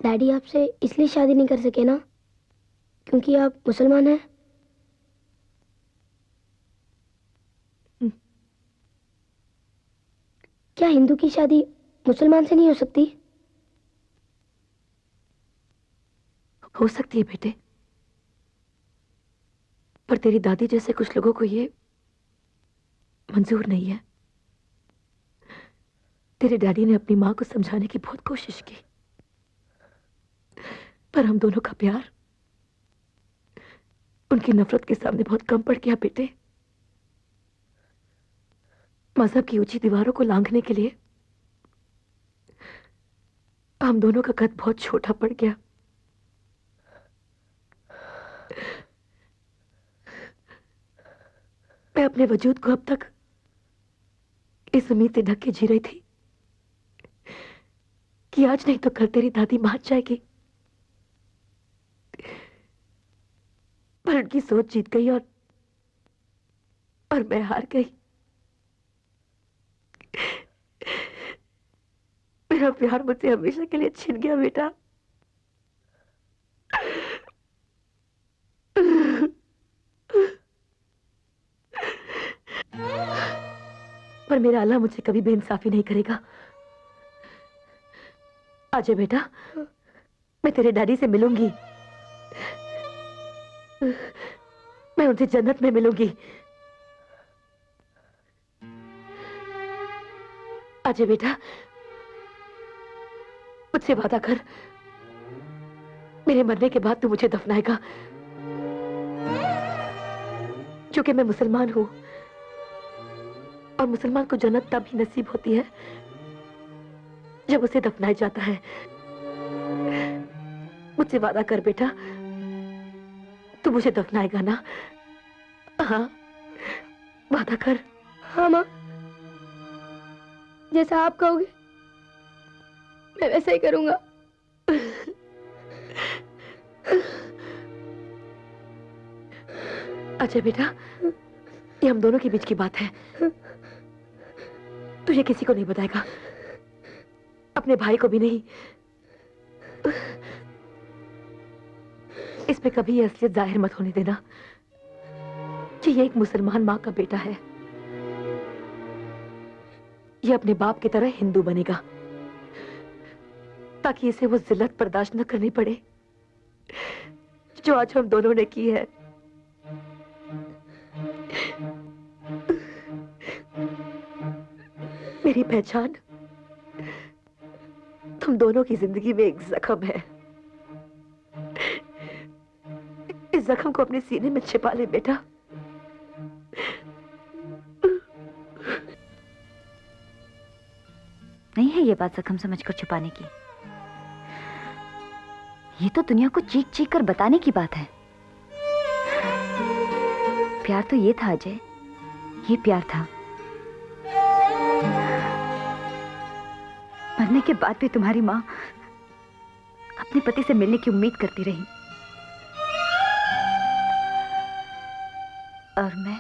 Daddy आपसे इसलिए शादी नहीं कर सके ना क्योंकि आप मुसलमान हैं। क्या हिंदू की शादी मुसलमान से नहीं हो सकती? हो सकती है बेटे, पर तेरी दादी जैसे कुछ लोगों को ये मंजूर नहीं है। तेरे डैडी ने अपनी मां को समझाने की बहुत कोशिश की, पर हम दोनों का प्यार उनकी नफरत के सामने बहुत कम पड़ गया बेटे। मजहब की ऊंची दीवारों को लांघने के लिए हम दोनों का कद बहुत छोटा पड़ गया। मैं अपने वजूद को अब तक इस उम्मीद से ढक के जी रही थी कि आज नहीं तो कल तेरी दादी मान जाएगी, पर उनकी सोच जीत गई और मैं हार गई। मेरा प्यार मुझसे हमेशा के लिए छिन गया बेटा। पर मेरा अल्लाह मुझे कभी बेइंसाफी नहीं करेगा। आजा बेटा, मैं तेरे डैडी से मिलूंगी। मैं उनसे जन्नत में मिलूंगी। आजा बेटा, मुझसे वादा कर, मेरे मरने के बाद तू मुझे दफनाएगा, क्योंकि मैं मुसलमान हूं और मुसलमान को जन्नत तब ही नसीब होती है जब उसे दफनाया जाता है। मुझसे वादा कर बेटा, तू मुझे दफनाएगा ना? हाँ, वादा कर। हाँ माँ, जैसा आप कहोगे मैं वैसा ही करूंगा। अच्छा बेटा, ये हम दोनों के बीच की बात है, तू ये किसी को नहीं बताएगा, अपने भाई को भी नहीं। इस पे कभी ये असलियत जाहिर मत होने देना कि ये एक मुसलमान माँ का बेटा है। ये अपने बाप की तरह हिंदू बनेगा ताकि इसे वो जिल्लत बर्दाश्त न करनी पड़े जो आज हम दोनों ने की है। मेरी पहचान तुम दोनों की जिंदगी में एक जख्म है। इस जख्म को अपने सीने में छिपा ले बेटा। नहीं है ये बात जख्म समझकर छुपाने की, ये तो दुनिया को चीख चीख कर बताने की बात है। प्यार तो ये था अजय, ये प्यार था। मरने के बाद भी तुम्हारी माँ अपने पति से मिलने की उम्मीद करती रही, और मैं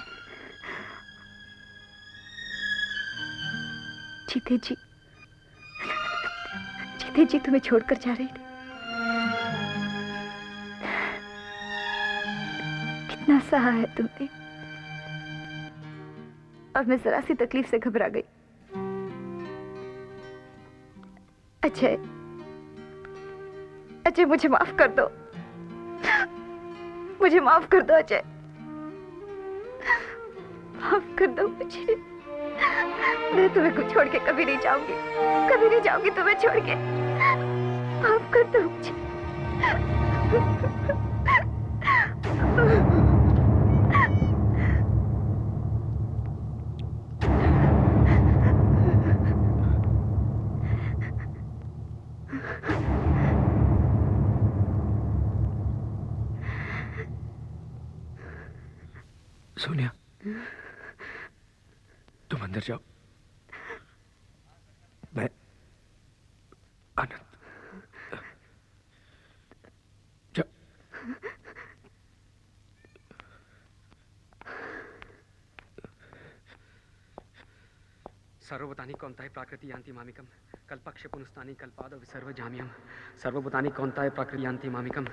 जीते जी तुम्हें छोड़कर जा रही थी। कितना सहा है तुमने, और मैं जरा सी तकलीफ से घबरा गई। अजय, अजय मुझे माफ कर दो, मुझे माफ कर दो अजय, माफ कर दो मुझे। मैं तुम्हें कुछ छोड़ के कभी नहीं जाऊंगी, कभी नहीं जाऊंगी तुम्हें छोड़ के। माफ कर दो मुझे। सोनिया, तुम अंदर जाओ, मैं आनंद जाओ। सर्वतानि कौन्ताय प्राकृति यान्ति मामिकम् कल्पक्ष पुनस्तानी कल्पाद विसर्वजाम्यम सर्वभूतानि कौन्ताय प्राकृतियान्ति मामिकम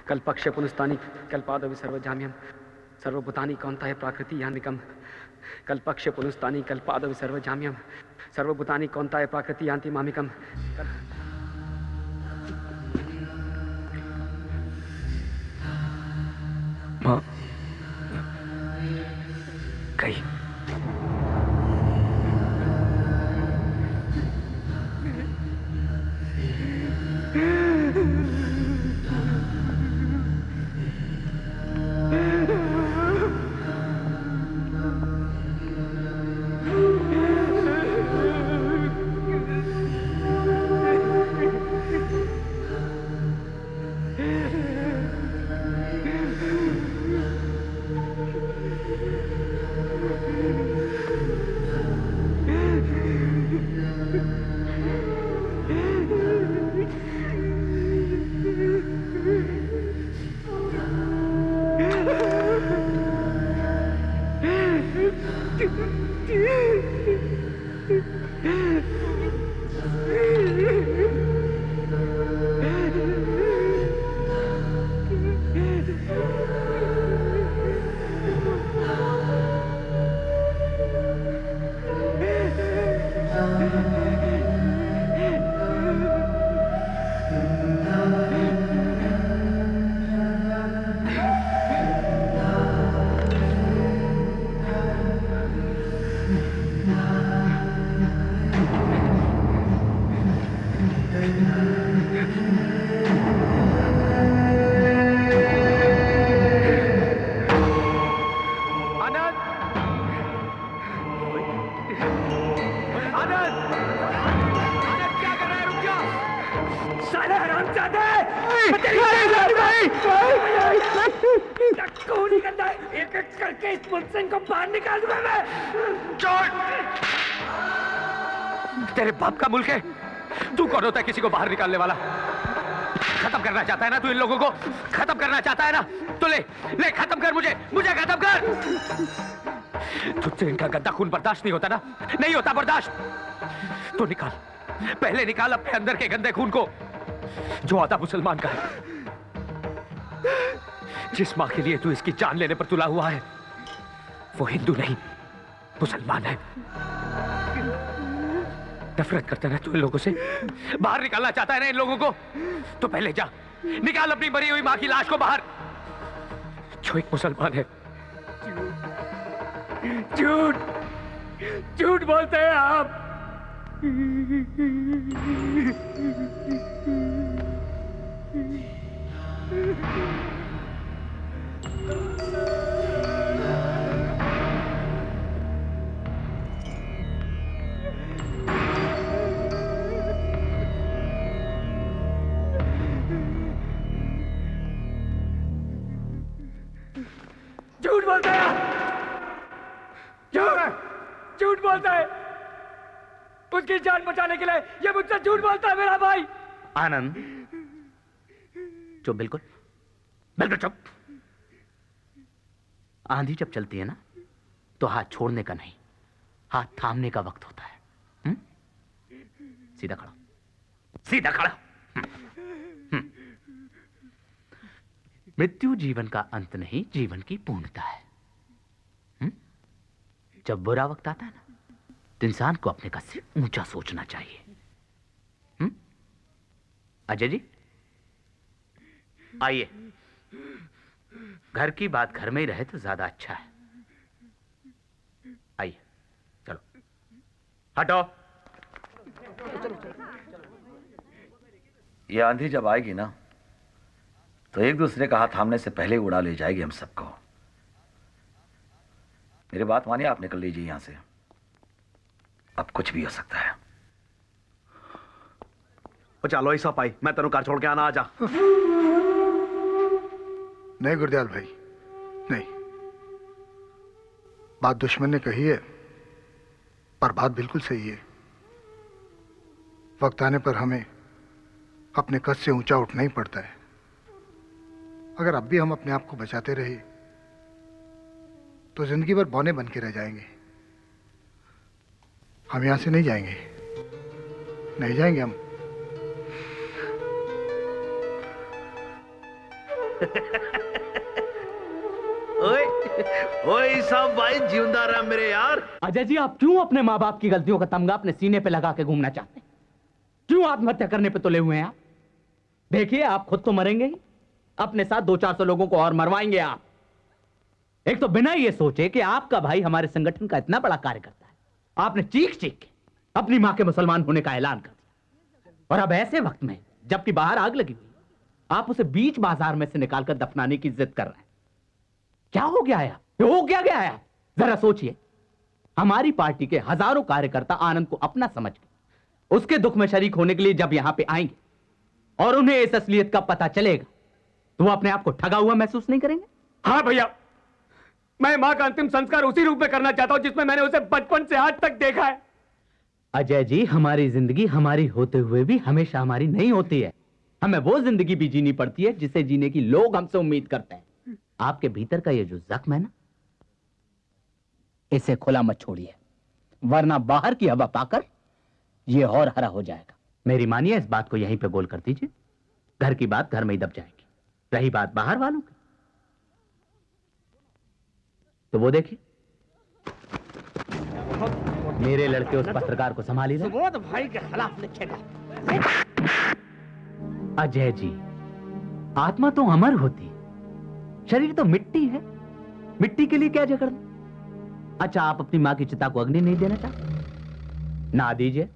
कल्पक्ष पुनस्तानी कल्पाद विसर्वजाम्यम सर्वभूतानि कौन्ताय प्राकृतियान्तिकम कल्पक्ष पुनस्तानी कल्पाद विसर्वजाम्यम सर्वभूतानि कौन्ताय प्राकृतियान्ति मामिकम माँ गई। तेरे बाप का मुल्क है, तू कौन होता है किसी को बाहर निकालने वाला? खत्म करना चाहता है ना तू इन लोगों को? खत्म करना चाहता है ना? तो ले ले खत्म कर, मुझे खत्म कर। तुझसे इनका गंदा खून बर्दाश्त नहीं होता ना? नहीं होता बर्दाश्त? तो निकाल, पहले निकाल अपने अंदर के गंदे खून को जो आधा मुसलमान का है। जिस मां के लिए तू इसकी जान लेने पर तुला हुआ है वो हिंदू नहीं मुसलमान है। नफरत करता है ना तू इन लोगों से? बाहर निकालना चाहता है ना इन लोगों को? तो पहले जा निकाल अपनी मरी हुई मां की लाश को बाहर, जो एक मुसलमान है। झूठ झूठ बोलते हैं आप। झूठ बोलता है, झूठ बोलता है। उसकी जान बचाने के लिए ये मुझसे झूठ बोलता है मेरा भाई। आनंद चुप, बिल्कुल बिल्कुल चुप। आंधी जब चलती है ना तो हाथ छोड़ने का नहीं, हाथ थामने का वक्त होता है। सीधा खड़ा, सीधा खड़ा। मृत्यु जीवन का अंत नहीं, जीवन की पूर्णता है। जब बुरा वक्त आता है ना तो इंसान को अपने कद से ऊंचा सोचना चाहिए। अजय जी आइए, घर की बात घर में ही रहे तो ज्यादा अच्छा है। आइए, चलो हटो। ये आंधी जब आएगी ना तो एक दूसरे का हाथ थामने से पहले ही उड़ा ले जाएगी हम सबको। मेरी बात मानिए, आप निकल लीजिए यहां से। अब कुछ भी हो सकता है। चलो ऐसा पाई, मैं तेनों कार छोड़ के आना, आजा। नहीं गुरदयाल भाई, नहीं। बात दुश्मन ने कही है पर बात बिल्कुल सही है। वक्त आने पर हमें अपने कद से ऊंचा उठना ही पड़ता है। अगर अब भी हम अपने आप को बचाते रहे तो जिंदगी भर बौने बन के रह जाएंगे। हम यहां से नहीं जाएंगे। नहीं जाएंगे हम। ओए ओए सब भाई जिंदा रहा मेरे यार। अजय जी, आप क्यों अपने माँ बाप की गलतियों का तमगा अपने सीने पे लगा के घूमना चाहते हैं? क्यों आत्महत्या करने पे तुले हुए हैं आप? देखिए, आप खुद तो मरेंगे ही, अपने साथ 200-400 लोगों को और मरवाएंगे आप। एक तो बिना ये सोचे कि आपका भाई हमारे संगठन का इतना बड़ा कार्य करता है, आपने चीख चीख के अपनी मां के मुसलमान होने का ऐलान कर दिया। और अब ऐसे वक्त में, जबकि बाहर आग लगी हुई, आप उसे बीच बाजार में से निकालकर दफनाने की जिद कर रहे हैं। क्या हो गया है? हो क्या गया है? जरा सोचिए। हमारी पार्टी के हजारों कार्यकर्ता आनंद को अपना समझ के उसके दुख में शरीक होने के लिए जब यहां पे आएंगे और उन्हें इस असलियत का पता चलेगा, तो वो अपने आप को ठगा हुआ महसूस नहीं करेंगे? हाँ भैया, मैं मां का अंतिम संस्कार उसी रूप में करना चाहता हूं जिसमें मैंने उसे बचपन से आज तक देखा है। अजय जी, हमारी जिंदगी हमारी होते हुए भी हमेशा हमारी नहीं होती है। हमें वो जिंदगी भी जीनी पड़ती है जिसे जीने की लोग हमसे उम्मीद करते हैं। आपके भीतर का ये जो जख्म है ना, इसे खुला मत छोड़िए, वरना बाहर की हवा पाकर ये और हरा हो जाएगा। मेरी मानिए, इस बात को यहीं पे गोल कर दीजिए। घर की बात घर में ही दब जाएगी। रही बात बाहर वालों की, तो वो देखिए, मेरे लड़के उस पत्रकार को संभाली रहे। सुबोध भाई के खिलाफ लिखेगा। अजय जी, आत्मा तो अमर होती है, शरीर तो मिट्टी है। मिट्टी के लिए क्या झगड़ना? अच्छा, आप अपनी मां की चिता को अग्नि नहीं देना चाहते? ना दीजिए।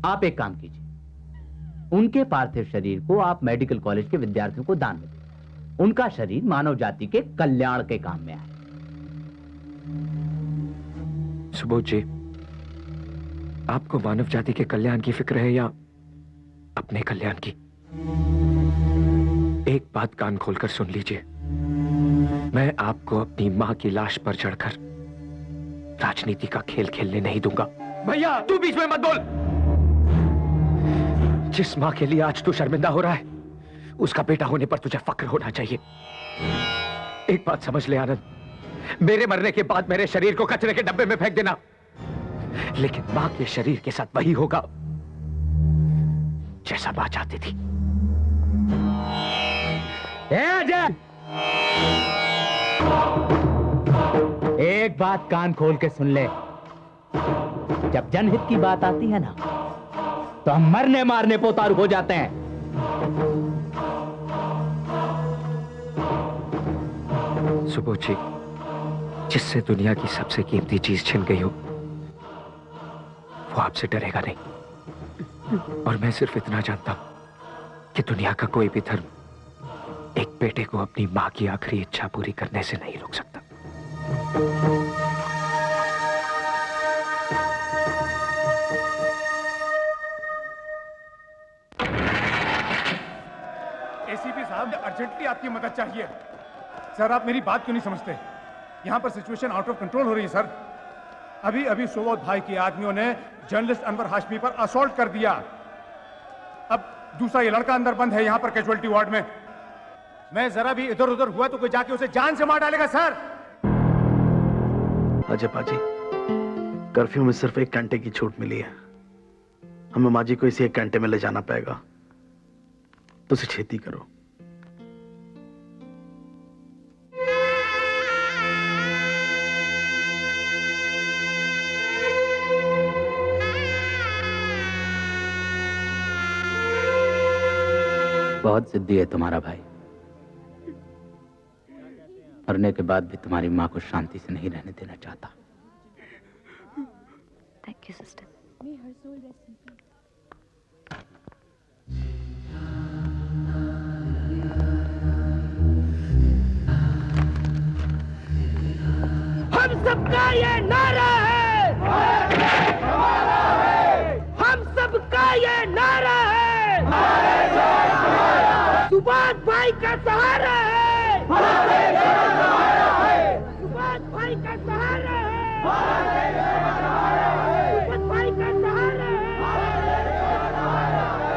आप एक काम कीजिए, उनके पार्थिव शरीर को आप मेडिकल कॉलेज के विद्यार्थियों को दान में दें। उनका शरीर मानव जाति के कल्याण के काम में आए। सुबोध जी, आपको मानव जाति के कल्याण की फिक्र है या अपने कल्याण की? एक बात कान खोलकर सुन लीजिए, मैं आपको अपनी मां की लाश पर चढ़कर राजनीति का खेल खेलने नहीं दूंगा। भैया, तू बीच में मत बोल। जिस मां के लिए आज तू शर्मिंदा हो रहा है, उसका बेटा होने पर तुझे फक्र होना चाहिए। एक बात समझ ले आनंद, मेरे मरने के बाद मेरे शरीर को कचरे के डब्बे में फेंक देना, लेकिन मां के शरीर के साथ वही होगा जैसा मां चाहती थी। अजय, एक बात कान खोल के सुन ले, जब जनहित की बात आती है ना, तो हम मरने मारने पे उतारू हो जाते हैं। सुबोध जी, जिससे दुनिया की सबसे कीमती चीज छिन गई हो, वो आपसे डरेगा नहीं। और मैं सिर्फ इतना जानता हूं कि दुनिया का कोई भी धर्म एक बेटे को अपनी मां की आखिरी इच्छा पूरी करने से नहीं रोक सकता। एसीपी साहब, ने अर्जेंटली आपकी मदद चाहिए। सर, आप मेरी बात क्यों नहीं समझते? यहाँ पर सिचुएशन आउट ऑफ कंट्रोल हो रही है सर। अभी अभी सुबोध भाई के आदमियों ने जर्नलिस्ट अनवर हाशमी पर असॉल्ट कर दिया। अब दूसरा ये लड़का अंदर बंद है यहाँ पर कैजुअलिटी वार्ड में। मैं जरा भी इधर उधर हुआ तो कोई जाके उसे जान से मार डालेगा सर। अजय पाजी, कर्फ्यू में सिर्फ 1 घंटे की छूट मिली है। हमें माजी को इसी 1 घंटे में ले जाना पड़ेगा, तो उसे छेती करो। बहुत जिद्दी है तुम्हारा भाई। मरने के बाद भी तुम्हारी मां को शांति से नहीं रहने देना चाहता। Thank you sister. हम सबका ये नारा है, हम सबका ये नारा है, सुभाष भाई का सहारा है, सुभाष भाई का सहारा है, सुभाष भाई का सहारा है,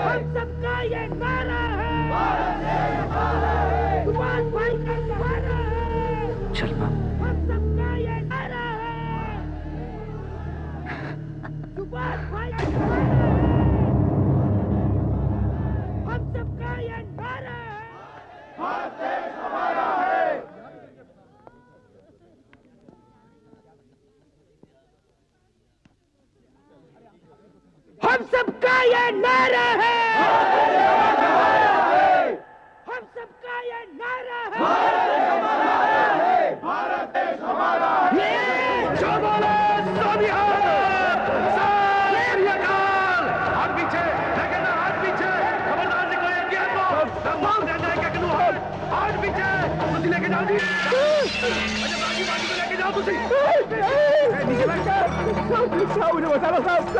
हम सबका ये नारा है, सुभाष भाई का सहारा है। चल मां, हम सबका ये नारा है, सुभाष भाई का सहारा है। ये नारा है, हम सबका ये नारा है, भारत देश हमारा है, जो बोले सो बिहार, हाथ पीछे, लेकिन हाथ पीछे, खबरदार निकलो ये गेम को, दबाव देना है क्या हाथ पीछे, तुझे लेके जाओ जी, अच्छा बाकी को लेके जाओ तुझे, नीचे बैठ, साहब उन्हें बता लो साहब,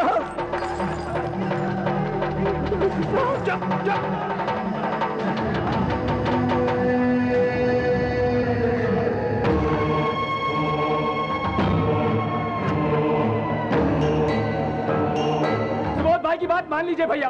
जब भाई की बात मान लीजिए भैया,